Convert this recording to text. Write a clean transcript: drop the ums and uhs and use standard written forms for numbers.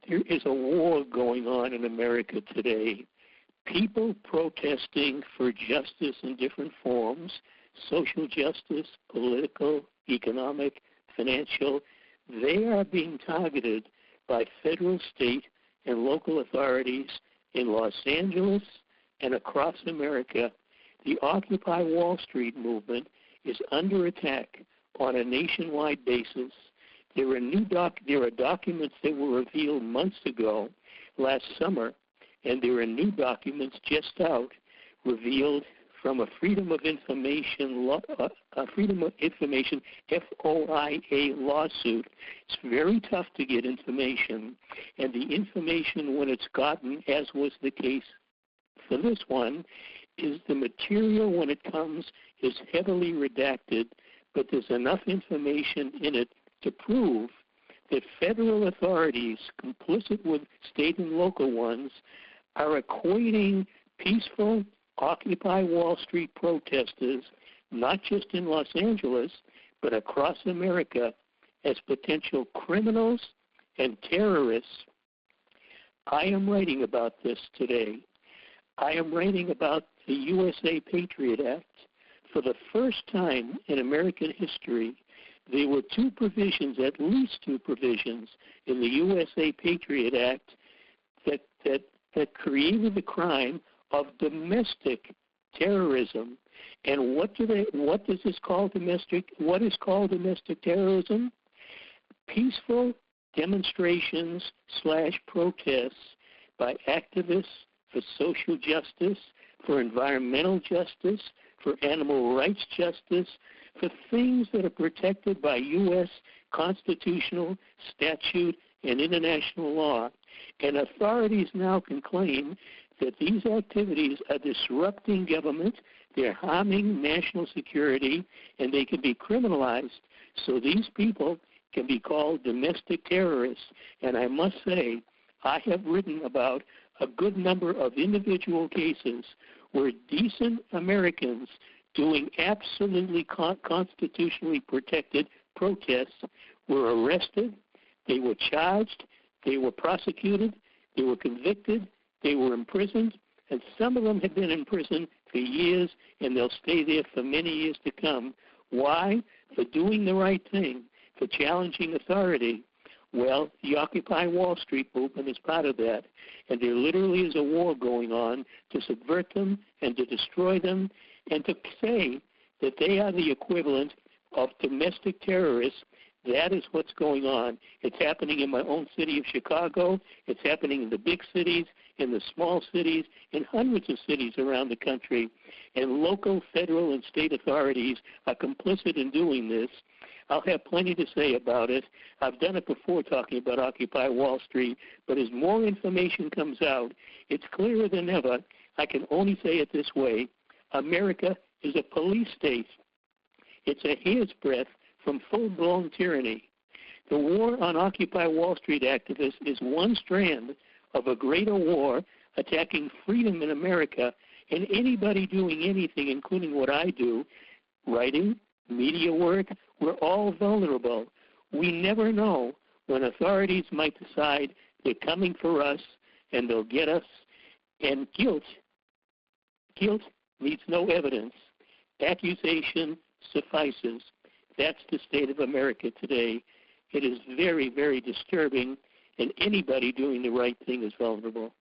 There is a war going on in America today. People protesting for justice in different forms, social justice, political, economic, financial, they are being targeted by federal, state, and local authorities in Los Angeles and across America. The Occupy Wall Street movement is under attack on a nationwide basis. There are documents that were revealed months ago, last summer, and there are new documents just out revealed from a Freedom of Information FOIA lawsuit. It's very tough to get information, and the information when it's gotten, as was the case for this one, is the material when it comes is heavily redacted, but there's enough information in it to prove that federal authorities, complicit with state and local ones, are equating peaceful Occupy Wall Street protesters, not just in Los Angeles, but across America, as potential criminals and terrorists. I am writing about this today. I am writing about the USA Patriot Act. For the first time in American history, there were two provisions, at least two provisions, in the USA Patriot Act that created the crime of domestic terrorism. And what does this call domestic? What is called domestic terrorism? Peaceful demonstrations / protests by activists for social justice, for environmental justice, for animal rights justice, for things that are protected by U.S. constitutional, statute, and international law. And authorities now can claim that these activities are disrupting government, they're harming national security, and they can be criminalized. So these people can be called domestic terrorists. And I must say, I have written about a good number of individual cases where decent Americans doing absolutely constitutionally protected protests were arrested, they were charged, they were prosecuted, they were convicted, they were imprisoned, and some of them have been in prison for years, and they'll stay there for many years to come. Why? For doing the right thing, for challenging authority. Well, the Occupy Wall Street movement is part of that, and there literally is a war going on to subvert them and to destroy them and to say that they are the equivalent of domestic terrorists. That is what's going on. It's happening in my own city of Chicago. It's happening in the big cities, in the small cities, in hundreds of cities around the country. And local, federal, and state authorities are complicit in doing this. I'll have plenty to say about it. I've done it before talking about Occupy Wall Street, but as more information comes out, it's clearer than ever. I can only say it this way. America is a police state. It's a hair's breadth from full-blown tyranny. The war on Occupy Wall Street activists is one strand of a greater war attacking freedom in America, and anybody doing anything, including what I do, writing, media work, we're all vulnerable. We never know when authorities might decide they're coming for us and they'll get us. And guilt needs no evidence. Accusation suffices. That's the state of America today. It is very, very disturbing, and anybody doing the right thing is vulnerable.